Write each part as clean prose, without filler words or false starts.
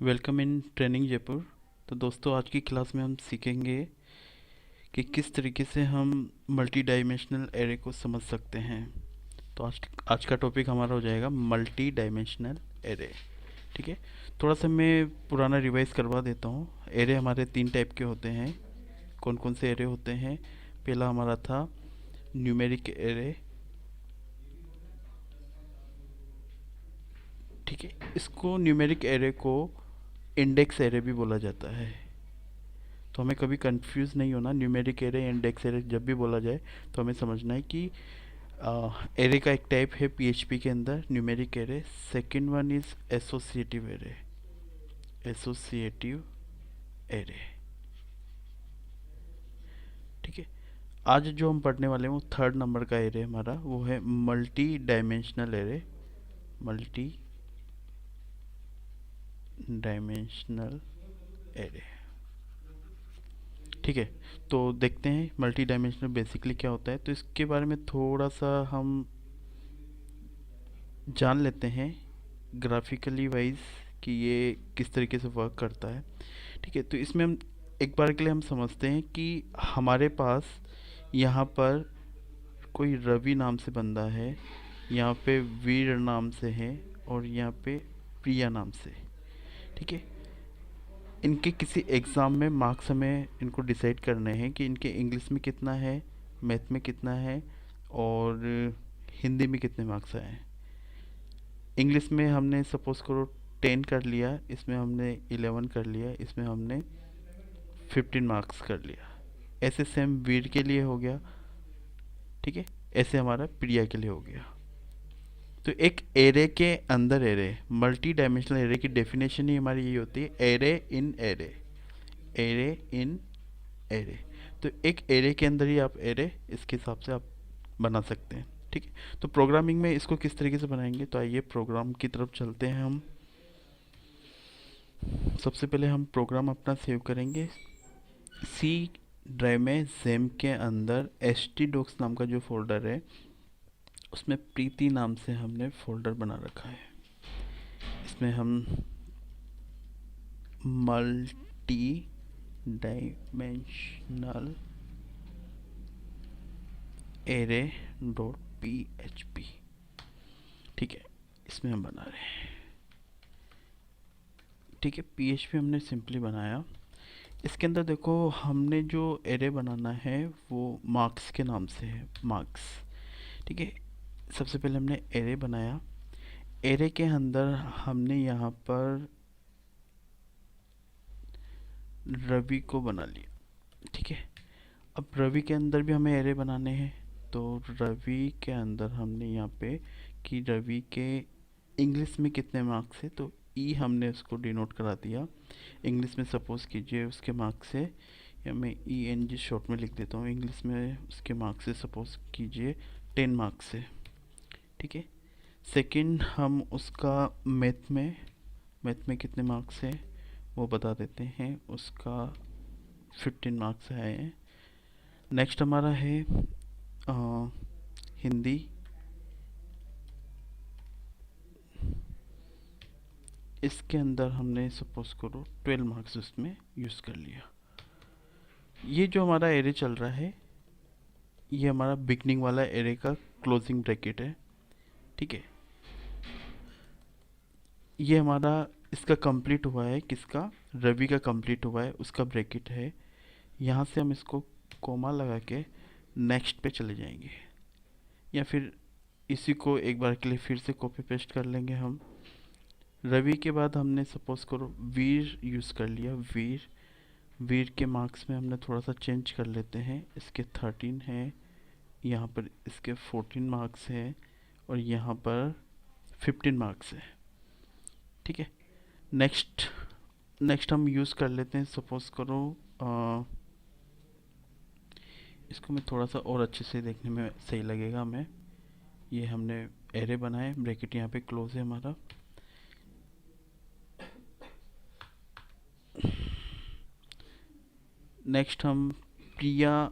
Welcome in training Jaipur. तो दोस्तों, आज की क्लास में हम सीखेंगे कि किस तरीके से हम मल्टी डायमेंशनल एरे को समझ सकते हैं। तो आज आज का टॉपिक हमारा हो जाएगा मल्टी डायमेंशनल एरे। ठीक है। थोड़ा सा मैं पुराना रिवाइज करवा देता हूँ। एरे हमारे तीन टाइप के होते हैं। कौन कौन से एरे होते हैं? पहला हमारा था न्यूमेरिक एरे। ठीक है। इसको न्यूमेरिक एरे को इंडेक्स एरे भी बोला जाता है। तो हमें कभी कंफ्यूज नहीं होना, न्यूमेरिक एरे इंडेक्स एरे जब भी बोला जाए तो हमें समझना है कि एरे का एक टाइप है पीएचपी के अंदर numeric array. Second one is associative array. Associative array. ठीक है। आज जो हम पढ़ने वाले हैं वो थर्ड नंबर का एरे हमारा वो है multi dimensional array. Multi dimensional array. ठीक है। तो देखते हैं मल्टी डायमेंशनल बेसिकली क्या होता है। तो इसके बारे में थोड़ा सा हम जान लेते हैं ग्राफिकली वाइज कि ये किस तरीके से वर्क करता है। ठीक है। तो इसमें हम एक बार के लिए हम समझते हैं कि हमारे पास यहाँ पर कोई रवि नाम से बंदा है, यहाँ पे वीर नाम से है और यहाँ पे प्रिया नाम से। ठीक है। इनके किसी एग्ज़ाम में मार्क्स हमें इनको डिसाइड करने हैं कि इनके इंग्लिश में कितना है, मैथ में कितना है और हिंदी में कितने मार्क्स आए हैं। इंग्लिश में हमने सपोज करो 10 कर लिया, इसमें हमने 11 कर लिया, इसमें हमने 15 मार्क्स कर लिया। ऐसे सेम वीर के लिए हो गया। ठीक है। ऐसे हमारा प्रिया के लिए हो गया। तो एक एरे के अंदर एरे, मल्टी डायमेंशनल एरे की डेफिनेशन ही हमारी यही होती है, एरे इन एरे। एरे इन एरे। तो एक एरे के अंदर ही आप एरे इसके हिसाब से आप बना सकते हैं। ठीक है। तो प्रोग्रामिंग में इसको किस तरीके से बनाएंगे, तो आइए प्रोग्राम की तरफ चलते हैं हम। सबसे पहले हम प्रोग्राम अपना सेव करेंगे सी ड्राइव में। जेम के अंदर एच टी डॉक्स नाम का जो फोल्डर है उसमें प्रीति नाम से हमने फोल्डर बना रखा है। इसमें हम multi dimensional array dot P H P. ठीक है। इसमें हम बना रहे हैं। ठीक है। पी एच पी हमने सिंपली बनाया। इसके अंदर देखो हमने जो एरे बनाना है वो मार्क्स के नाम से है, मार्क्स। ठीक है। सबसे पहले हमने एरे बनाया। एरे के अंदर हमने यहाँ पर रवि को बना लिया। ठीक है। अब रवि के अंदर भी हमें एरे बनाने हैं। तो रवि के अंदर हमने यहाँ पे कि रवि के इंग्लिश में कितने मार्क्स है, तो ई हमने उसको डिनोट करा दिया। इंग्लिश में सपोज कीजिए उसके मार्क्स है, या मैं ई एन जी शॉर्ट में लिख देता हूँ। इंग्लिश में उसके मार्क्स से सपोज कीजिए 10 मार्क्स है। ठीक है। सेकंड हम उसका मैथ में कितने मार्क्स है वो बता देते हैं। उसका 15 मार्क्स आए हैं। नेक्स्ट हमारा है हिंदी। इसके अंदर हमने सपोज करो 12 मार्क्स उसमें यूज़ कर लिया। ये जो हमारा एरे चल रहा है ये हमारा बिगनिंग वाला एरे का क्लोजिंग ब्रैकेट है। ठीक है। ये हमारा इसका कंप्लीट हुआ है, किसका, रवि का कंप्लीट हुआ है, उसका ब्रैकेट है। यहाँ से हम इसको कोमा लगा के नेक्स्ट पे चले जाएंगे, या फिर इसी को एक बार के लिए फिर से कॉपी पेस्ट कर लेंगे हम। रवि के बाद हमने सपोज करो वीर यूज़ कर लिया। वीर के मार्क्स में हमने थोड़ा सा चेंज कर लेते हैं। इसके 13 है, यहाँ पर इसके 14 मार्क्स है और यहाँ पर 15 मार्क्स है। ठीक है। नेक्स्ट नेक्स्ट हम यूज़ कर लेते हैं, सपोज करो इसको मैं थोड़ा सा और अच्छे से देखने में सही लगेगा हमें। ये हमने एरे बनाए, ब्रैकेट यहाँ पे क्लोज है हमारा। नेक्स्ट हम प्रिया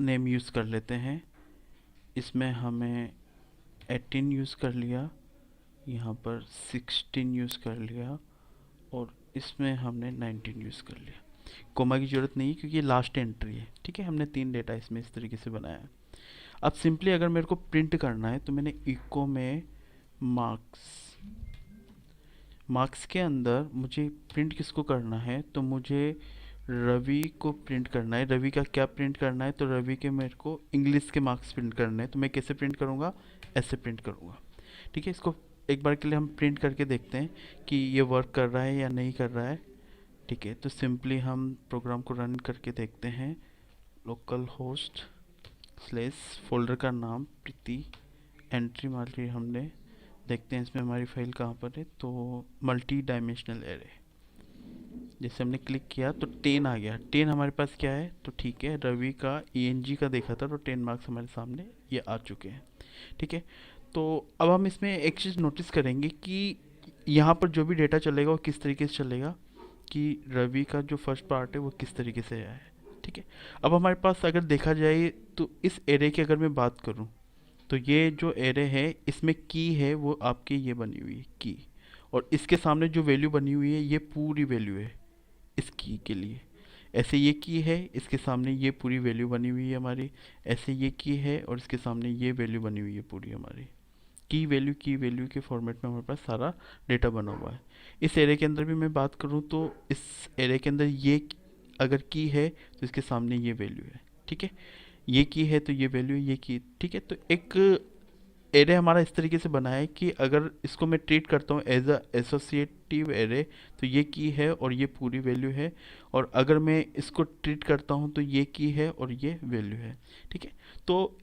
नेम यूज़ कर लेते हैं। इसमें हमें 18 यूज़ कर लिया, यहाँ पर 16 यूज़ कर लिया और इसमें हमने 19 यूज़ कर लिया। कोमा की ज़रूरत नहीं है क्योंकि ये लास्ट एंट्री है। ठीक है, हमने 3 डेटा इसमें इस तरीके से बनाया है। अब सिंपली अगर मेरे को प्रिंट करना है तो मैंने इको में मार्क्स, मार्क्स के अंदर मुझे प्रिंट किसको करना है, तो मुझे रवि को प्रिंट करना है। रवि का क्या प्रिंट करना है, तो रवि के मेरे को इंग्लिश के मार्क्स प्रिंट करने हैं। तो मैं कैसे प्रिंट करूँगा, ऐसे प्रिंट करूँगा। ठीक है, इसको एक बार के लिए हम प्रिंट करके देखते हैं कि ये वर्क कर रहा है या नहीं कर रहा है। ठीक है, तो सिंपली हम प्रोग्राम को रन करके देखते हैं। लोकल होस्ट स्लेस फोल्डर का नाम प्रीति, एंट्री मार ली हमने। देखते हैं इसमें हमारी फाइल कहाँ पर है, तो मल्टी डायमेंशनल एरे। जैसे हमने क्लिक किया तो 10 आ गया। 10 हमारे पास क्या है, तो ठीक है, रवि का ENG का देखा था तो 10 मार्क्स हमारे सामने ये आ चुके हैं। ठीक है, तो अब हम इसमें एक चीज़ नोटिस करेंगे कि यहाँ पर जो भी डेटा चलेगा वो किस तरीके से चलेगा, कि रवि का जो फर्स्ट पार्ट है वो किस तरीके से आया है। ठीक है, अब हमारे पास अगर देखा जाए तो इस एरे की अगर मैं बात करूँ तो ये जो एरे है इसमें की है वो आपकी ये बनी हुई है की, और इसके सामने जो वैल्यू बनी हुई है ये पूरी वैल्यू है इस की के लिए। ऐसे ये की है, इसके सामने ये पूरी वैल्यू बनी हुई है हमारी। ऐसे ये की है और इसके सामने ये वैल्यू बनी हुई है पूरी हमारी। की वैल्यू के फॉर्मेट में हमारे पास सारा डेटा बना हुआ है। इस एरे के अंदर भी मैं बात करूँ तो इस एरे के अंदर ये अगर की है तो इसके सामने ये वैल्यू है। ठीक है, ये की है तो ये वैल्यू ये की। ठीक है, तो एक एरे हमारा इस तरीके से बना है कि अगर इसको मैं ट्रीट करता हूँ एज अ एसोसिएटिव एरे तो ये की है और ये पूरी वैल्यू है, और अगर मैं इसको ट्रीट करता हूँ तो ये की है और ये वैल्यू है। ठीक है, तो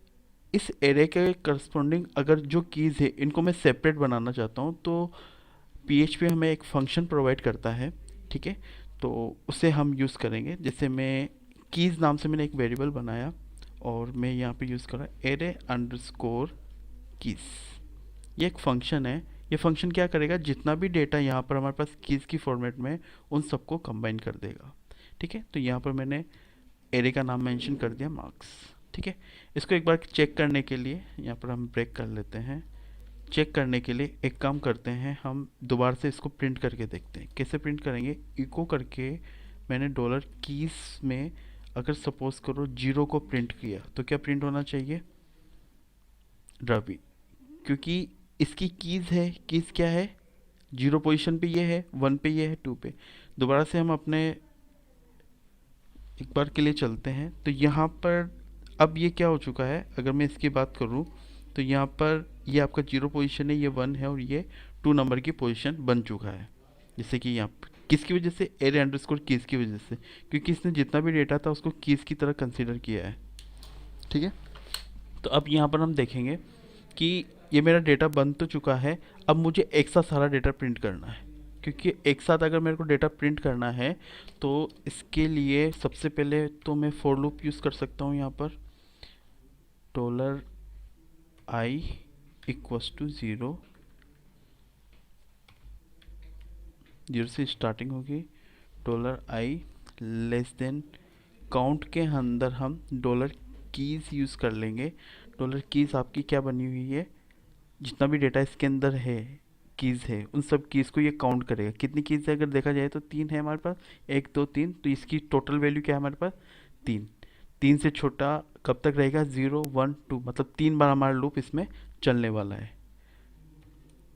इस एरे के करस्पॉन्डिंग अगर जो कीज़ है इनको मैं सेपरेट बनाना चाहता हूँ तो PHP हमें एक फंक्शन प्रोवाइड करता है। ठीक है, तो उसे हम यूज़ करेंगे। जैसे मैं कीज़ नाम से मैंने एक वेरिएबल बनाया और मैं यहाँ पे यूज़ कर रहा हूँ एरे अंडरस्कोर कीज़। ये एक फंक्शन है। ये फंक्शन क्या करेगा, जितना भी डेटा यहाँ पर हमारे पास कीज़ की फॉर्मेट में उन सबको कंबाइन कर देगा। ठीक है, तो यहाँ पर मैंने एरे का नाम मेंशन कर दिया मार्क्स। ठीक है, इसको एक बार चेक करने के लिए यहाँ पर हम ब्रेक कर लेते हैं। चेक करने के लिए एक काम करते हैं, हम दोबारा से इसको प्रिंट करके देखते हैं। कैसे प्रिंट करेंगे, इको करके मैंने डॉलर कीज़ में अगर सपोज करो 0 को प्रिंट किया तो क्या प्रिंट होना चाहिए, रवि, क्योंकि इसकी कीज़ है। कीज़ क्या है, 0 पोजीशन पे ये है, 1 पे ये है, 2 पे। दोबारा से हम अपने एक बार के लिए चलते हैं तो यहाँ पर अब ये क्या हो चुका है, अगर मैं इसकी बात करूँ तो यहाँ पर ये आपका 0 पोजीशन है, ये 1 है और ये 2 नंबर की पोजीशन बन चुका है। जैसे कि यहाँ पर किसकी वजह से, एरे अंडरस्कोर कीज़ की वजह से, क्योंकि इसने जितना भी डेटा था उसको कीज़ की तरह कंसीडर किया है। ठीक है, तो अब यहाँ पर हम देखेंगे कि ये मेरा डेटा बन तो चुका है। अब मुझे एक साथ सारा डेटा प्रिंट करना है, क्योंकि एक साथ अगर मेरे को डेटा प्रिंट करना है तो इसके लिए सबसे पहले तो मैं फॉर लूप यूज़ कर सकता हूँ। यहाँ पर $i इक्वस टू 0, 0 से स्टार्टिंग होगी, $i लेस देन काउंट के अंदर हम डॉलर कीज़ यूज़ कर लेंगे। डॉलर कीज़ आपकी क्या बनी हुई है, जितना भी डेटा इसके अंदर है कीज़ है उन सब कीज़ को ये काउंट करेगा। कितनी कीज़ है अगर देखा जाए तो 3 है हमारे पास, 1 2 3, तो इसकी टोटल वैल्यू क्या है हमारे पास, 3। 3 से छोटा कब तक रहेगा, 0 1 2, मतलब 3 बार हमारा लूप इसमें चलने वाला है।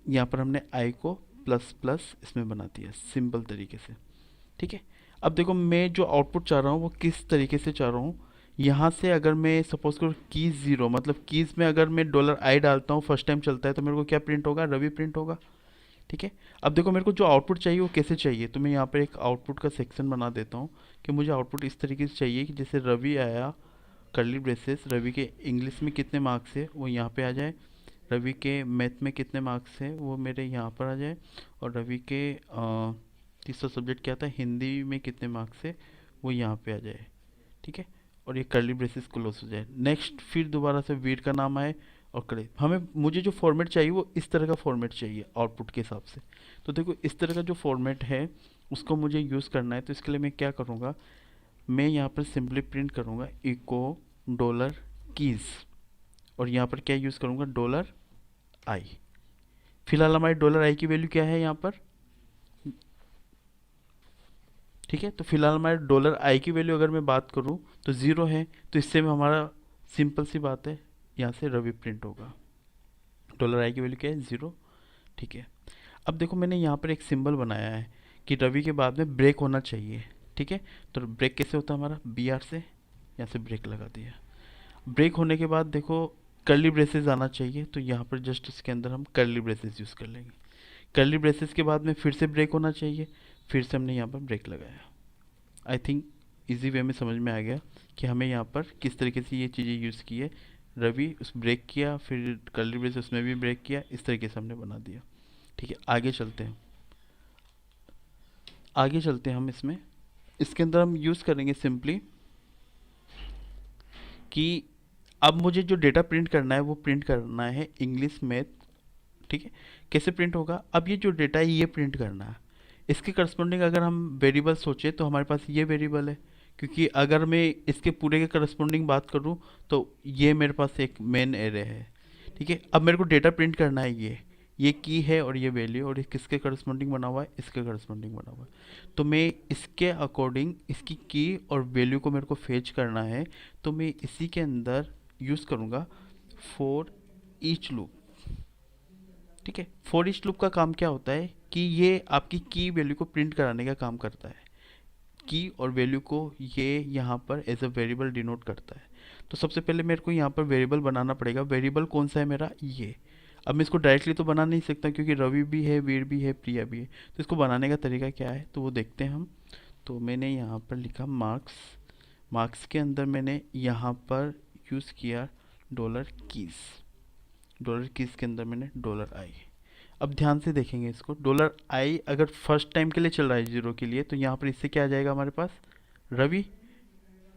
यहाँ पर हमने आई को प्लस प्लस इसमें बना दिया सिंपल तरीके से। ठीक है, अब देखो मैं जो आउटपुट चाह रहा हूँ वो किस तरीके से चाह रहा हूँ। यहाँ से अगर मैं सपोज करो कीज़ 0, मतलब कीज़ में अगर मैं $i डालता हूँ फर्स्ट टाइम चलता है तो मेरे को क्या प्रिंट होगा, रवि प्रिंट होगा। ठीक है, अब देखो मेरे को जो आउटपुट चाहिए वो कैसे चाहिए, तो मैं यहाँ पर एक आउटपुट का सेक्शन बना देता हूँ कि मुझे आउटपुट इस तरीके से चाहिए कि जैसे रवि आया, कर्ली ब्रेसेस, रवि के इंग्लिश में कितने मार्क्स है वो यहाँ पे आ जाए, रवि के मैथ में कितने मार्क्स है वो मेरे यहाँ पर आ जाए, और रवि के तीसरा सब्जेक्ट क्या था, हिंदी में कितने मार्क्स है वो यहाँ पे आ जाए। ठीक है, और ये कर्ली ब्रेसेस क्लोज हो जाए। नेक्स्ट फिर दोबारा से वीर का नाम आए और करे, हमें मुझे जो फॉर्मेट चाहिए वो इस तरह का फॉर्मेट चाहिए आउटपुट के हिसाब से। तो देखो इस तरह का जो फॉर्मेट है उसको मुझे यूज़ करना है, तो इसके लिए मैं क्या करूँगा, मैं यहाँ पर सिंपली प्रिंट करूँगा इको डॉलर कीज़, और यहाँ पर क्या यूज़ करूँगा, $i। फिलहाल हमारे $i की वैल्यू क्या है यहाँ पर, ठीक है, तो फिलहाल हमारे डॉलर आई की वैल्यू अगर मैं बात करूँ तो ज़ीरो है, तो इससे में हमारा सिंपल सी बात है, यहाँ से रवि प्रिंट होगा। डॉलर आई की वैल्यू क्या है, ज़ीरो। ठीक है, अब देखो मैंने यहाँ पर एक सिंबल बनाया है कि रवि के बाद में ब्रेक होना चाहिए। ठीक है, तो ब्रेक कैसे होता है हमारा, बी आर से, यहाँ से ब्रेक लगा दिया। ब्रेक होने के बाद देखो कर्ली ब्रेसेस आना चाहिए, तो यहाँ पर जस्ट इसके अंदर हम कर्ली ब्रेसेस यूज़ कर लेंगे। कर्ली ब्रेसेस के बाद में फिर से ब्रेक होना चाहिए, फिर से हमने यहाँ पर ब्रेक लगाया। आई थिंक इजी वे में समझ में आ गया कि हमें यहाँ पर किस तरीके से ये चीज़ें यूज़ की है। रवि उस ब्रेक किया, फिर कर्ली ब्रेस उसमें भी ब्रेक किया, इस तरीके से हमने बना दिया। ठीक है, आगे चलते हैं, आगे चलते हैं हम इसमें। इसके अंदर हम यूज़ करेंगे सिंपली कि अब मुझे जो डेटा प्रिंट करना है वो प्रिंट करना है इंग्लिश मैथ। ठीक है, कैसे प्रिंट होगा, अब ये जो डेटा है ये प्रिंट करना है। इसके करस्पॉन्डिंग अगर हम वेरिएबल सोचें तो हमारे पास ये वेरिएबल है, क्योंकि अगर मैं इसके पूरे के करस्पॉन्डिंग बात करूँ तो ये मेरे पास एक मेन एरे है। ठीक है, अब मेरे को डेटा प्रिंट करना है, ये की है और ये वैल्यू, और ये किसके करस्पॉन्डिंग बना हुआ है, इसके करस्पॉन्डिंग बना हुआ है। तो मैं इसके अकॉर्डिंग इसकी की और वैल्यू को मेरे को फेच करना है, तो मैं इसी के अंदर यूज़ करूँगा फॉर ईच लूप। ठीक है, फॉर ईच लूप का काम क्या होता है कि ये आपकी की वैल्यू को प्रिंट कराने का काम करता है। की और वैल्यू को ये यहाँ पर एज अ वेरिएबल डिनोट करता है। तो सबसे पहले मेरे को यहाँ पर वेरिएबल बनाना पड़ेगा। वेरिएबल कौन सा है मेरा, ये। अब मैं इसको डायरेक्टली तो बना नहीं सकता क्योंकि रवि भी है, वीर भी है, प्रिया भी है। तो इसको बनाने का तरीका क्या है तो वो देखते हैं हम। तो मैंने यहाँ पर लिखा मार्क्स, मार्क्स के अंदर मैंने यहाँ पर यूज़ किया डॉलर कीज़, डॉलर कीज़ के अंदर मैंने डॉलर आई। अब ध्यान से देखेंगे इसको, डॉलर आई अगर फर्स्ट टाइम के लिए चल रहा है जीरो के लिए, तो यहाँ पर इससे क्या आ जाएगा हमारे पास, रवि,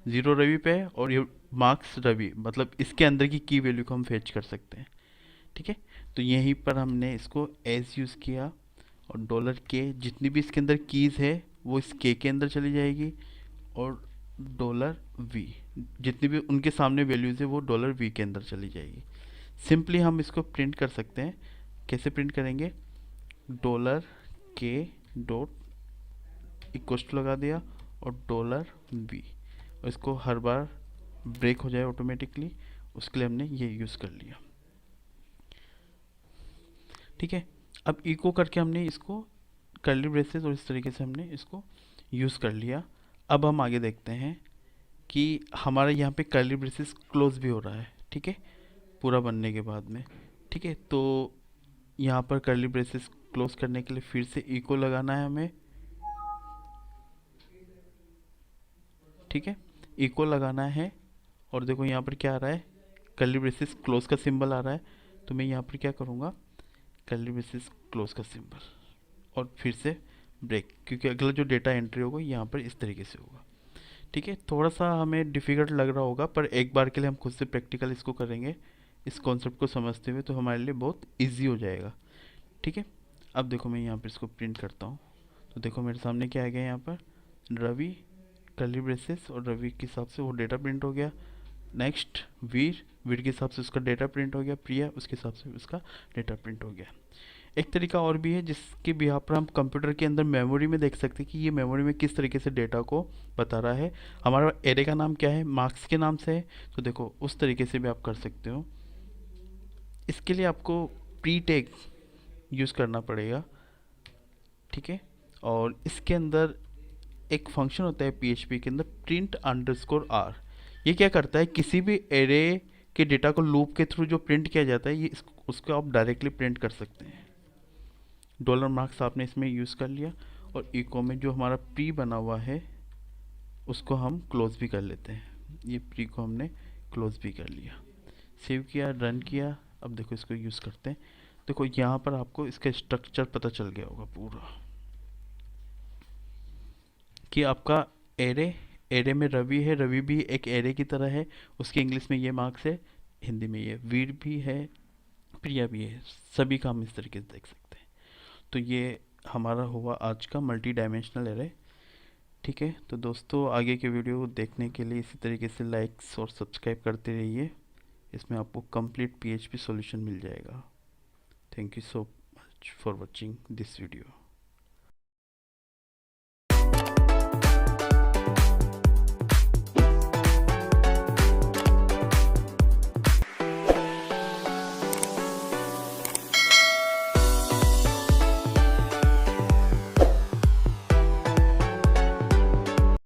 जीरो रवि पे है और ये मार्क्स रवि, मतलब इसके अंदर की वैल्यू को हम फेच कर सकते हैं। ठीक है, तो यहीं पर हमने इसको एज यूज़ किया, और डॉलर के जितनी भी इसके अंदर कीज़ है वो इस के अंदर चली जाएगी, और डॉलर वी जितनी भी उनके सामने वैल्यूज़ है वो डॉलर वी के अंदर चली जाएगी। सिंपली हम इसको प्रिंट कर सकते हैं। कैसे प्रिंट करेंगे, डॉलर के डॉट इक्वल टू लगा दिया और डॉलर वी, और इसको हर बार ब्रेक हो जाए ऑटोमेटिकली, उसके लिए हमने ये यूज़ कर लिया। ठीक है, अब इको करके हमने इसको कर्ली ब्रेसेस और इस तरीके से हमने इसको यूज़ कर लिया। अब हम आगे देखते हैं कि हमारा यहाँ पे कर्ली ब्रेसेस क्लोज भी हो रहा है। ठीक है, पूरा बनने के बाद में। ठीक है, तो यहाँ पर कर्ली ब्रेसेस क्लोज करने के लिए फिर से इको लगाना है हमें। ठीक है, इको लगाना है, और देखो यहाँ पर क्या आ रहा है, कर्ली ब्रेसेस क्लोज का सिंबल आ रहा है। तो मैं यहाँ पर क्या करूँगा, कर्ली ब्रेसेस क्लोज का सिंबल, और फिर से ब्रेक, क्योंकि अगला जो डेटा एंट्री होगा यहाँ पर इस तरीके से होगा। ठीक है, थोड़ा सा हमें डिफ़िकल्ट लग रहा होगा, पर एक बार के लिए हम खुद से प्रैक्टिकल इसको करेंगे इस कॉन्सेप्ट को समझते हुए, तो हमारे लिए बहुत इजी हो जाएगा। ठीक है, अब देखो मैं यहाँ पर इसको प्रिंट करता हूँ, तो देखो मेरे सामने क्या आ गया, यहाँ पर रवि कर्ली ब्रेसेस और रवि के हिसाब से वो डेटा प्रिंट हो गया। नेक्स्ट वीर, वीर के हिसाब से उसका डेटा प्रिंट हो गया। प्रिया, उसके हिसाब से उसका डेटा प्रिंट हो गया। एक तरीका और भी है जिसके बिहाफ पर हम कंप्यूटर के अंदर मेमोरी में देख सकते हैं कि ये मेमोरी में किस तरीके से डेटा को बता रहा है। हमारा एरे का नाम क्या है, मार्क्स के नाम से है, तो देखो उस तरीके से भी आप कर सकते हो। इसके लिए आपको प्री टैग यूज़ करना पड़ेगा। ठीक है, और इसके अंदर एक फंक्शन होता है पीएचपी के अंदर, प्रिंट अंडरस्कोर आर। ये क्या करता है, किसी भी एरे के डेटा को लूप के थ्रू जो प्रिंट किया जाता है, ये उसको आप डायरेक्टली प्रिंट कर सकते हैं। डॉलर मार्क्स आपने इसमें यूज़ कर लिया, और इको में जो हमारा प्री बना हुआ है उसको हम क्लोज भी कर लेते हैं। ये प्री को हमने क्लोज भी कर लिया, सेव किया, रन किया। अब देखो इसको यूज़ करते हैं। देखो यहाँ पर आपको इसका स्ट्रक्चर पता चल गया होगा पूरा, कि आपका एरे, एरे में रवि है, रवि भी एक एरे की तरह है, उसके इंग्लिश में ये मार्क्स है, हिंदी में ये वीर भी है, प्रिया भी है, सभी का हम इस तरीके से देख सकते हैं। तो ये हमारा हुआ आज का मल्टी डायमेंशनल एरे। ठीक है, तो दोस्तों आगे के वीडियो देखने के लिए इसी तरीके से लाइक्स और सब्सक्राइब करते रहिए। इसमें आपको कंप्लीट पीएचपी सॉल्यूशन मिल जाएगा। Thank you so much for watching this video.